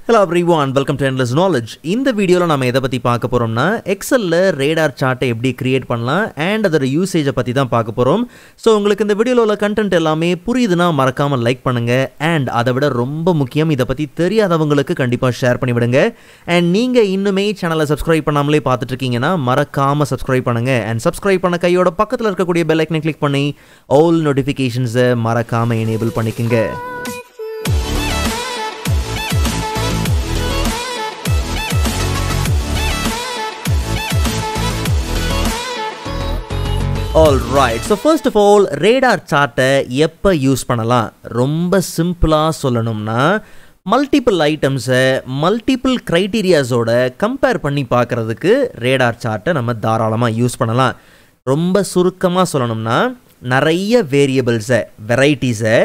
Hello everyone, welcome to Endless Knowledge. இந்த வீடியோல நாம எதை பத்தி பார்க்க போறோம்னா எக்ஸல்ல ரேடார் சார்ட்டை எப்படி கிரியேட் பண்ணலாம் and அதோட யூசேஜை பத்தி தான் பார்க்க போறோம். சோ உங்களுக்கு இந்த வீடியோல உள்ள கண்டென்ட் எல்லாமே புரியுதுனா மறக்காம லைக் பண்ணுங்க and அதை விட ரொம்ப முக்கியம் இத பத்தி தெரியாதவங்களுக்கு கண்டிப்பா ஷேர் பண்ணி விடுங்க. and நீங்க இன்னுமே சேனலை சப்ஸ்கிரைப் பண்ணாமலே பார்த்துட்டு இருக்கீங்கனா மறக்காம சப்ஸ்கிரைப் பண்ணுங்க and சப்ஸ்கிரைப் பண்ண கையோட பக்கத்துல இருக்கக்கூடிய பெல் ஐகானை கிளிக் பண்ணி all notifications மறக்காம enable பண்ணிக்கங்க. Alright, so first of all, radar chart எப்ப யூஸ் பண்ணலாம்? ரொம்ப சிம்பிளா சொல்லணும்னா மல்டிபிள் ஐட்டம்ஸ் மல்டிபிள் கிரைட்டீரியாஸோட கம்பேர் பண்ணி பார்க்கிறதுக்கு ரேடார் சார்ட்டை நம்ம தாராளமாக யூஸ் பண்ணலாம். ரொம்ப சுருக்கமாக சொல்லணும்னா நிறைய வேரியபிள்ஸை வெரைட்டிஸை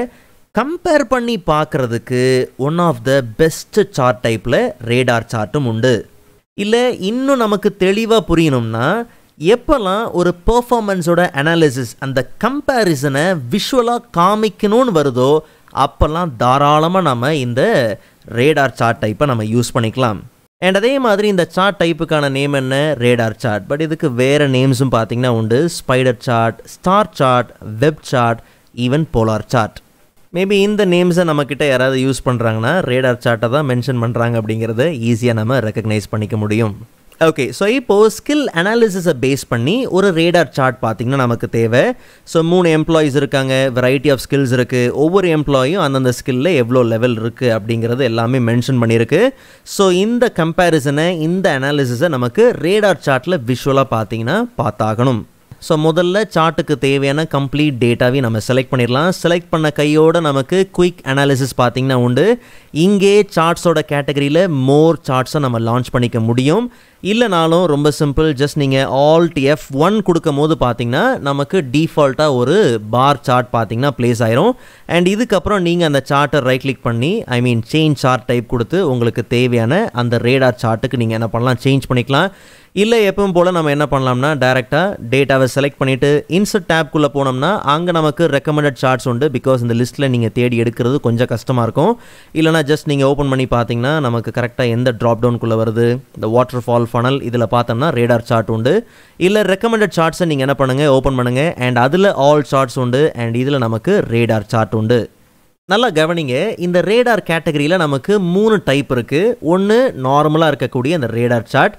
கம்பேர் பண்ணி பார்க்கறதுக்கு one of the best chart டைப்பில் ரேடார் சார்ட்டும் உண்டு. இல்லை இன்னும் நமக்கு தெளிவாக புரியணும்னா எப்பெல்லாம் ஒரு பெர்ஃபார்மன்ஸோட அனாலிசிஸ் அந்த கம்பேரிசனை விஷுவலாக காமிக்கணும்னு வருதோ அப்போல்லாம் தாராளமாக நம்ம இந்த ரேடார் சார்ட் டைப்பை நம்ம யூஸ் பண்ணிக்கலாம். அண்ட் அதே மாதிரி இந்த சார்ட் டைப்புக்கான நேம் என்ன? Radar chart. பட் இதுக்கு வேறு நேம்ஸும் பார்த்தீங்கன்னா உண்டு. Spider chart, star chart, web chart, even polar chart. Maybe இந்த நேம்ஸை நம்மக்கிட்ட யாராவது யூஸ் பண்ணுறாங்கன்னா ரேடார் சார்ட்டை தான் மென்ஷன் பண்ணுறாங்க அப்படிங்கிறத ஈஸியாக நம்ம ரெக்கக்னைஸ் பண்ணிக்க முடியும். ஓகே, ஸோ இப்போது ஸ்கில் அனாலிசிஸை பேஸ் பண்ணி ஒரு ரேடார் சார்ட் பார்த்திங்கன்னா நமக்கு தேவை. ஸோ 3 எம்ப்ளாயீஸ் இருக்காங்க, வெரைட்டி ஆஃப் ஸ்கில்ஸ் இருக்குது, ஒவ்வொரு எம்ப்ளாயும் அந்தந்த ஸ்கில்லில் எவ்வளோ லெவல் இருக்குது அப்படிங்கிறது எல்லாமே மென்ஷன் பண்ணியிருக்கு. ஸோ இந்த கம்பேரிசனை இந்த அனாலிசிஸை நமக்கு ரேடார் சார்ட்டில் விஷுவலாக பார்த்திங்கன்னா பார்த்தாகணும். ஸோ முதல்ல சார்ட்டுக்கு தேவையான கம்ப்ளீட் டேட்டாவையும் நம்ம செலக்ட் பண்ணிடலாம். செலக்ட் பண்ண கையோட நமக்கு குயிக் அனாலிசிஸ் பார்த்திங்கன்னா உண்டு. இங்கே சார்ட்ஸோட கேட்டகரியில் மோர் சார்ட்ஸை நம்ம லான்ச் பண்ணிக்க முடியும். இல்லைனாலும் ரொம்ப சிம்பிள், ஜஸ்ட் நீங்கள் Alt F1 கொடுக்கும் போது பார்த்தீங்கன்னா நமக்கு டிஃபால்ட்டாக ஒரு பார் சார்ட் பார்த்தீங்கன்னா ப்ளேஸ் ஆயிரும். அண்ட் இதுக்கப்புறம் நீங்கள் அந்த சார்ட்டை ரைட் கிளிக் பண்ணி சேஞ்ச் சார்ட் டைப் கொடுத்து உங்களுக்கு தேவையான அந்த ரேடார் சார்ட்டுக்கு நீங்கள் என்ன பண்ணலாம், சேஞ்ச் பண்ணிக்கலாம். இல்லை எப்பவும் போல் நம்ம என்ன பண்ணலாம்னா டைரெக்டாக டேட்டாவை செலக்ட் பண்ணிவிட்டு இன்சர்ட் டேப்குள்ளே போனோம்னா அங்கே நமக்கு ரெக்கமெண்டட் சார்ட்ஸ் உண்டு. பிகாஸ் இந்த லிஸ்ட்டில் நீங்கள் தேடி எடுக்கிறது கொஞ்சம் கஷ்டமாக இருக்கும். இல்லைனா ஜஸ்ட் நீங்கள் ஓப்பன் பண்ணி பார்த்தீங்கன்னா நமக்கு கரெக்டாக எந்த ட்ராப் டவுனுக்குள்ளே வருது, இந்த வாட்டர் ஃபால் ஃபனல் இதில் பார்த்தோம்னா ரேடார் சார்ட் உண்டு. இல்லை ரெக்கமெண்டட் சார்ட்ஸை நீங்கள் என்ன பண்ணுங்கள், ஓப்பன் பண்ணுங்கள் அண்ட் அதில் ஆல் சார்ட்ஸ் உண்டு அண்ட் இதில் நமக்கு ரேடார் சார்ட் உண்டு. நல்லா கவனிங்க, இந்த ரேடார் கேட்டகரியில் நமக்கு 3 டைப் இருக்குது. ஒன்று நார்மலாக இருக்கக்கூடிய அந்த ரேடார் சார்ட்,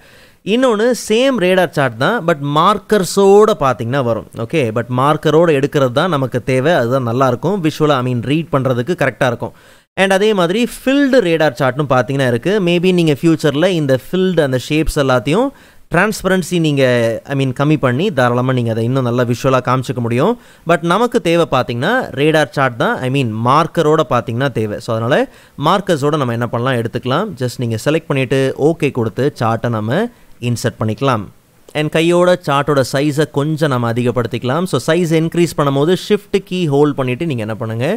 இன்னொன்று சேம் ரேடார் சார்ட் தான் பட் மார்க்கர்ஸோடு பார்த்திங்கன்னா வரும். ஓகே, பட் மார்க்கரோடு எடுக்கிறது தான் நமக்கு தேவை, அதுதான் நல்லாயிருக்கும் விஷுவலாக ரீட் பண்ணுறதுக்கு கரெக்டாக இருக்கும். அண்ட் அதே மாதிரி ஃபில்டு ரேடார் சார்ட்னு பார்த்தீங்கன்னா இருக்குது. மேபி நீங்கள் ஃப்யூச்சரில் இந்த ஃபில்டு அந்த ஷேப்ஸ் எல்லாத்தையும் டிரான்ஸ்பரன்சி நீங்கள் கம்மி பண்ணி தாராளமாக நீங்கள் அதை இன்னும் நல்லா விஷுவலாக காமிச்சிக்க முடியும். பட் நமக்கு தேவை பார்த்தீங்கன்னா ரேடார் சார்ட் தான் மார்க்கரோட பார்த்தீங்கன்னா தேவை. ஸோ அதனால் மார்க்கர்ஸோடு நம்ம என்ன பண்ணலாம், எடுத்துக்கலாம். ஜஸ்ட் நீங்கள் செலக்ட் பண்ணிவிட்டு ஓகே கொடுத்து சார்ட்டை நம்ம இன்சர்ட் பண்ணிக்கலாம். அண்ட் கையோட சார்ட்டோட சைஸை கொஞ்சம் நம்ம அதிகப்படுத்திக்கலாம். ஸோ சைஸ் இன்க்ரீஸ் பண்ணும்போது ஷிஃப்ட் கீ ஹோல்ட் பண்ணிவிட்டு நீங்கள் என்ன பண்ணுங்கள்,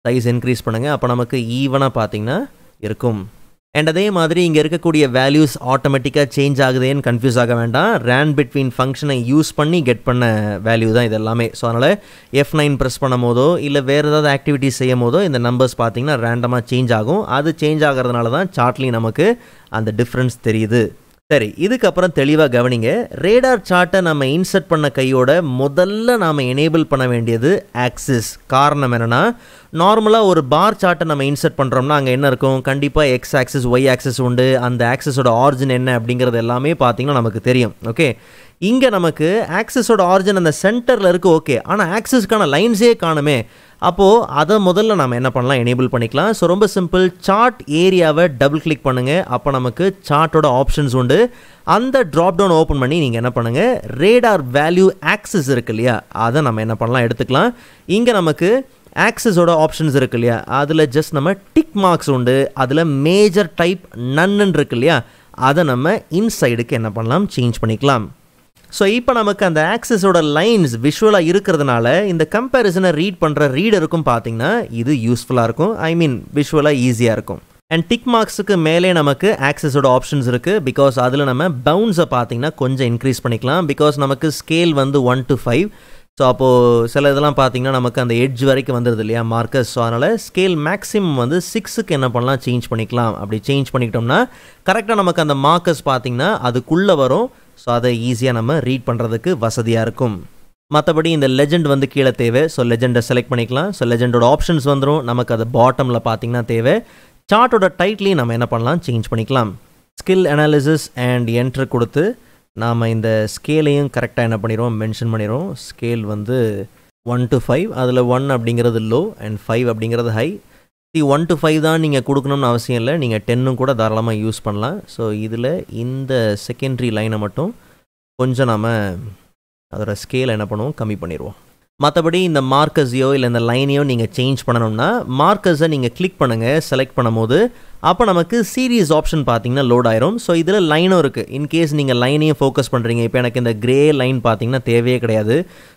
சைஸ் இன்க்ரீஸ் பண்ணுங்கள். அப்போ நமக்கு ஈவனாக பார்த்தீங்கன்னா இருக்கும். அண்ட் அதே மாதிரி இங்கே இருக்கக்கூடிய வேல்யூஸ் ஆட்டோமேட்டிக்காக சேஞ்ச் ஆகுதேன்னு கன்ஃபியூஸ் ஆக வேண்டாம். ரேண்ட் பிட்வீன் ஃபங்க்ஷனை யூஸ் பண்ணி கெட் பண்ண வேல்யூ தான் இது எல்லாமே. ஸோ அதனால் F9 ப்ரெஸ் பண்ணும் போதோ இல்லை வேறு ஏதாவது ஆக்டிவிட்டிஸ் செய்யும் போதோ இந்த நம்பர்ஸ் பார்த்தீங்கன்னா ரேண்டமாக சேஞ்ச் ஆகும். அது சேஞ்ச் ஆகிறதுனால தான் சார்ட்லேயும் நமக்கு அந்த டிஃப்ரென்ஸ் தெரியுது. சரி, இதுக்கப்புறம் தெளிவாக கவனிங்க. ரேடார் சார்ட்டை நம்ம இன்சர்ட் பண்ண கையோட முதல்ல நாம் எனேபிள் பண்ண வேண்டியது ஆக்சிஸ். காரணம் என்னென்னா, நார்மலாக ஒரு பார் சார்ட்டை நம்ம இன்சர்ட் பண்ணுறோம்னா அங்கே என்ன இருக்கும், கண்டிப்பாக எக்ஸ் ஆக்சிஸ் ஒய் ஆக்சிஸ் உண்டு. அந்த ஆக்சிஸோட ஆரிஜின் என்ன அப்படிங்கிறது எல்லாமே பார்த்திங்கன்னா நமக்கு தெரியும். ஓகே, இங்கே நமக்கு ஆக்சிஸோட ஆரிஜின் அந்த சென்டரில் இருக்குது. ஓகே, ஆனால் ஆக்சிஸ்க்கான லைன்ஸே காணுமே. அப்போது அதை முதல்ல நம்ம என்ன பண்ணலாம், எனேபிள் பண்ணிக்கலாம். ஸோ ரொம்ப சிம்பிள், சார்ட் ஏரியாவை டபுள் கிளிக் பண்ணுங்கள். அப்போ நமக்கு சார்ட்டோட ஆப்ஷன்ஸ் உண்டு. அந்த ட்ராப் டவுன் ஓப்பன் பண்ணி நீங்கள் என்ன பண்ணுங்கள், ரேடார் வேல்யூ ஆக்சிஸ் இருக்கு இல்லையா, அதை நம்ம என்ன பண்ணலாம், எடுத்துக்கலாம். இங்கே நமக்கு ஆக்சிஸோட ஆப்ஷன்ஸ் இருக்கு இல்லையா, அதில் ஜஸ்ட் நம்ம டிக் மார்க்ஸ் உண்டு. அதில் மேஜர் டைப் நன்னு இருக்கு இல்லையா, அதை நம்ம இன்சைடுக்கு என்ன பண்ணலாம், சேஞ்ச் பண்ணிக்கலாம். ஸோ இப்போ நமக்கு அந்த ஆக்சிஸோட லைன்ஸ் விஷுவலாக இருக்கிறதுனால இந்த கம்பேரிசனை ரீட் பண்ணுற ரீடருக்கும் பார்த்தீங்கன்னா இது யூஸ்ஃபுல்லாக இருக்கும். விஷுவலாக ஈஸியாக இருக்கும். அண்ட் டிக் மார்க்ஸுக்கு மேலே நமக்கு ஆக்சிஸோட ஆப்ஷன்ஸ் இருக்குது. பிகாஸ் அதில் நம்ம பவுன்ஸை பார்த்தீங்கன்னா கொஞ்சம் இன்க்ரீஸ் பண்ணிக்கலாம். பிகாஸ் நமக்கு ஸ்கேல் 1 to 5. ஸோ அப்போது சில இதெல்லாம் பார்த்தீங்கன்னா நமக்கு அந்த எட்ஜ் வரைக்கும் வந்துடுது இல்லையா மார்க்கர்ஸ். ஸோ அதனால் ஸ்கேல் மேக்ஸிமம் வந்து 6க்கு என்ன பண்ணலாம், சேஞ்ச் பண்ணிக்கலாம். அப்படி சேஞ்ச் பண்ணிக்கிட்டோம்னா கரெக்டாக நமக்கு அந்த மார்க்கர்ஸ் பார்த்திங்கன்னா அதுக்குள்ளே வரும். ஸோ அதை ஈஸியாக நம்ம ரீட் பண்ணுறதுக்கு வசதியாக இருக்கும். மற்றபடி இந்த லெஜெண்ட் வந்து கீழே தேவை. ஸோ லெஜெண்டை செலக்ட் பண்ணிக்கலாம். ஸோ லெஜெண்டோட ஆப்ஷன்ஸ் வந்துடும். நமக்கு அது பாட்டமில் பார்த்திங்கன்னா தேவை. சார்ட்டோட டைட்லையும் நம்ம என்ன பண்ணலாம், சேஞ்ச் பண்ணிக்கலாம். ஸ்கில் அனாலிசிஸ் அண்ட் என்ட்ரு கொடுத்து நாம் இந்த ஸ்கேலையும் கரெக்டாக என்ன பண்ணிடுவோம், மென்ஷன் பண்ணிடுவோம். ஸ்கேல் வந்து 1 to 5, அதில் 1 அப்படிங்கிறது லோ அண்ட் 5 அப்படிங்கிறது ஹை. 1 to 5 தான் நீங்கள் கொடுக்கணும்னு அவசியம் இல்லை, நீங்கள் 10 கூட தாராளமாக யூஸ் பண்ணலாம். ஸோ இதில் இந்த செகண்டரி லைனை மட்டும் கொஞ்சம் நாம் அதோட ஸ்கேலை என்ன பண்ணுவோம், கம்மி பண்ணிடுவோம். மற்றபடி இந்த மார்க்கர்ஸையோ இல்லை இந்த லைனையோ நீங்கள் சேஞ்ச் பண்ணணும்னா மார்க்கர்ஸை நீங்கள் கிளிக் பண்ணுங்கள். செலக்ட் பண்ணும்போது அப்போ நமக்கு சீரீஸ் ஆப்ஷன் பார்த்தீங்கன்னா லோட் ஆயிரும். ஸோ இதில் லைனும் இருக்குது. இன்கேஸ் நீங்கள் லைனையும் ஃபோக்கஸ் பண்ணுறீங்க, இப்போ எனக்கு இந்த கிரே லைன் பார்த்தீங்கன்னா தேவையே கிடையாது.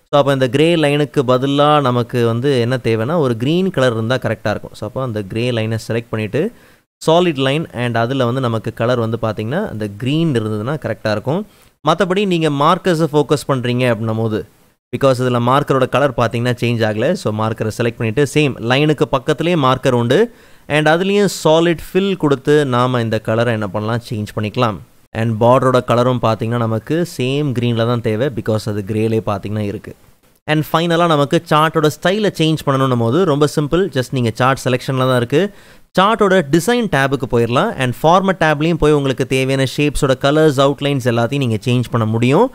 ஸோ அப்போ இந்த கிரே லைனுக்கு பதிலாக நமக்கு வந்து என்ன தேவைன்னா ஒரு க்ரீன் கலர் இருந்தால் கரெக்டாக இருக்கும். ஸோ அப்போ அந்த கிரே லைனை செலக்ட் பண்ணிவிட்டு சாலிட் லைன் அண்ட் அதில் வந்து நமக்கு கலர் வந்து பார்த்திங்கன்னா அந்த க்ரீன் இருந்ததுன்னா கரெக்டாக இருக்கும். மற்றபடி நீங்கள் மார்க்கர்ஸை ஃபோக்கஸ் பண்ணுறீங்க அப்படின்னும் போது பிகாஸ் இதில் மார்க்கரோட கலர் பார்த்தீங்கன்னா சேஞ்ச் ஆகலை. ஸோ மார்க்கரை செலக்ட் பண்ணிவிட்டு சேம் லைனுக்கு பக்கத்துலேயே மார்க்கர் உண்டு அண்ட் அதுலேயும் சாலிட் ஃபில் கொடுத்து நாம் இந்த கலரை என்ன பண்ணலாம், சேஞ்ச் பண்ணிக்கலாம். அண்ட் பார்டரோட கலரும் பார்த்திங்கன்னா நமக்கு சேம் க்ரீனில் தான் தேவை பிகாஸ் அது கிரேலே பார்த்திங்கன்னா இருக்குது. அண்ட் ஃபைனலாக நமக்கு சார்ட்டோட ஸ்டைலை சேஞ்ச் பண்ணணும் போது ரொம்ப சிம்பிள். ஜஸ்ட் நீங்கள் சார்ட் செலெக்ஷனில் தான் இருக்குது. சார்ட்டோட டிசைன் டேபுக்கு போயிடலாம் அண்ட் ஃபார்மட் டேப்லேயும் போய் உங்களுக்கு தேவையான ஷேப்ஸோட கலர்ஸ் அவுட்லைன்ஸ் எல்லாத்தையும் நீங்கள் சேஞ்ச் பண்ண முடியும்.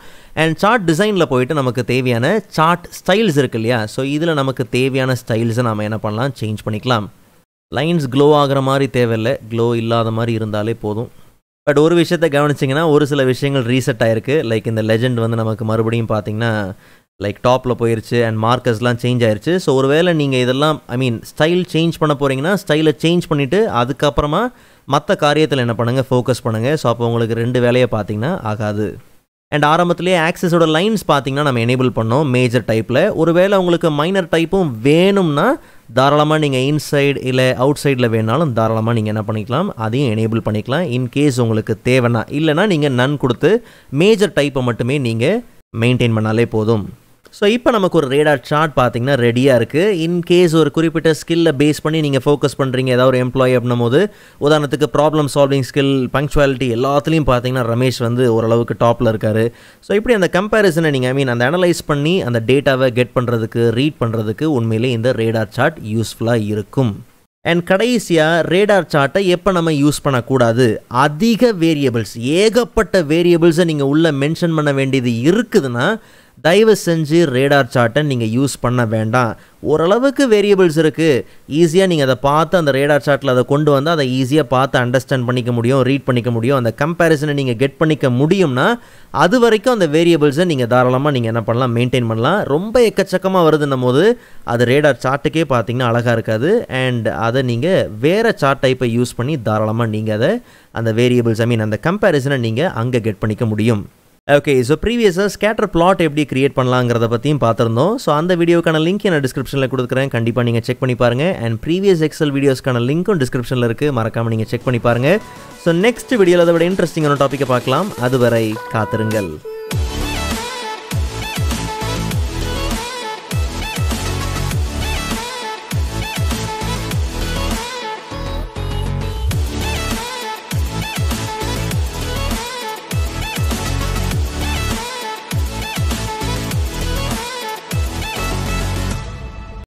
அண்ட் சார்ட் டிசைனில் போயிட்டு நமக்கு தேவையான சார்ட் ஸ்டைல்ஸ் இருக்குது இல்லையா, ஸோ இதில் நமக்கு தேவையான ஸ்டைல்ஸை நம்ம என்ன பண்ணலாம், சேஞ்ச் பண்ணிக்கலாம். லைன்ஸ் க்ளோ ஆகிற மாதிரி தேவையில்லை, க்ளோ இல்லாத மாதிரி இருந்தாலே போதும். பட் ஒரு விஷயத்தை கவனிச்சிங்கன்னா ஒரு சில விஷயங்கள் ரீசெட் ஆகிருக்கு. லைக் இந்த லெஜெண்ட் வந்து நமக்கு மறுபடியும் பார்த்திங்கன்னா லைக் டாப்பில் போயிடுச்சு அண்ட் மார்க்கர்ஸ்லாம் சேஞ்ச் ஆயிடுச்சு. ஸோ ஒருவேளை நீங்கள் இதெல்லாம் ஸ்டைல் சேஞ்ச் பண்ண போகிறீங்கன்னா ஸ்டைலை சேஞ்ச் பண்ணிவிட்டு அதுக்கப்புறமா மற்ற காரியத்தில் என்ன பண்ணுங்கள், ஃபோக்கஸ் பண்ணுங்கள். ஸோ அப்போ உங்களுக்கு 2 வேலையை பார்த்திங்கன்னா ஆகாது. அண்ட் ஆரம்பத்திலே ஆக்சஸோட லைன்ஸ் பார்த்திங்கன்னா நம்ம எனேபிள் பண்ணோம் மேஜர் டைப்பில். ஒருவேளை உங்களுக்கு மைனர் டைப்பும் வேணும்னா தாராளமாக நீங்கள் இன்சைடு இல்லை அவுட் சைடில் வேணாலும் தாராளமாக நீங்கள் என்ன பண்ணிக்கலாம், அதையும் எனேபிள் பண்ணிக்கலாம். இன்கேஸ் உங்களுக்கு தேவைன்னா. இல்லைனா நீங்கள் நன் கொடுத்து மேஜர் டைப்பை மட்டுமே நீங்கள் மெயின்டைன் பண்ணாலே போதும். ஸோ இப்போ நமக்கு ஒரு ரேடார் சார்ட் பார்த்திங்கன்னா ரெடியாக இருக்குது. இன்கேஸ் ஒரு குறிப்பிட்ட ஸ்கில்லை பேஸ் பண்ணி நீங்கள் ஃபோக்கஸ் பண்ணுறீங்க ஏதாவது ஒரு எம்ப்ளாயி அப்படின்னும் போது, உதாரணத்துக்கு ப்ராப்ளம் சால்விங் ஸ்கில், பங்க்சுவாலிட்டி எல்லாத்துலேயும் பார்த்தீங்கன்னா ரமேஷ் வந்து ஓரளவுக்கு டாப்பில் இருக்கார். ஸோ இப்படி அந்த கம்பேரிசனை நீங்கள் அந்த அனலைஸ் பண்ணி அந்த டேட்டாவை கெட் பண்ணுறதுக்கு ரீட் பண்ணுறதுக்கு உண்மையிலே இந்த ரேடார் சார்ட் யூஸ்ஃபுல்லாக இருக்கும். அண்ட் கடைசியாக ரேடார் சார்ட்டை எப்போ நம்ம யூஸ் பண்ணக்கூடாது, அதிக வேரியபிள்ஸ் ஏகப்பட்ட வேரியபிள்ஸை நீங்கள் உள்ளே மென்ஷன் பண்ண வேண்டியது இருக்குதுன்னா தயவு செஞ்சு ரேடார் சார்ட்டை நீங்கள் யூஸ் பண்ண வேண்டாம். ஓரளவுக்கு வேரியபிள்ஸ் இருக்குது, ஈஸியாக நீங்கள் அதை பார்த்து அந்த ரேடார் சார்ட்டில் அதை கொண்டு வந்து அதை ஈஸியாக பார்த்து அண்டர்ஸ்டாண்ட் பண்ணிக்க முடியும், ரீட் பண்ணிக்க முடியும், அந்த கம்பேரிசனை நீங்கள் கெட் பண்ணிக்க முடியும்னா அது வரைக்கும் அந்த வேரியபிள்ஸை நீங்கள் தாராளமாக நீங்கள் என்ன பண்ணலாம், மெயின்டைன் பண்ணலாம். ரொம்ப எக்கச்சக்கமாக வருதுன்னும் போது அது ரேடார் சார்ட்டுக்கே பார்த்தீங்கன்னா அழகாக இருக்காது. அண்ட் அதை நீங்கள் வேறு சார்ட் டைப்பை யூஸ் பண்ணி தாராளமாக நீங்கள் அதை அந்த வேரியபிள்ஸ் அந்த கம்பேரிசனை நீங்கள் அங்கே கெட் பண்ணிக்க முடியும். ஓகே, ஸோ ப்ரீவியஸாக ஸ்கேட்டர் பிளாட் எப்படி கிரியேட் பண்ணலாங்கிறத பற்றியும் பார்த்துருந்தோம். ஸோ அந்த வீடியோக்கான லிங்க் நான் டிஸ்கிரிப்ஷனில் கொடுக்குறேன், கண்டிப்பாக நீங்கள் செக் பண்ணி பாருங்கள். அண்ட் ப்ரீவியஸ் எக்ஸல் வீடியோஸ்க்கான லிங்க்கும் டிஸ்கிரிப்ஷனில் இருக்குது, மறக்காமல் நீங்கள் செக் பண்ணி பாருங்கள். ஸோ நெக்ஸ்ட் வீடியோவில் அதை விட இன்ட்ரெஸ்டிங்கான டாப்பிக்கை பார்க்கலாம். அதுவரை காத்திருங்கள்.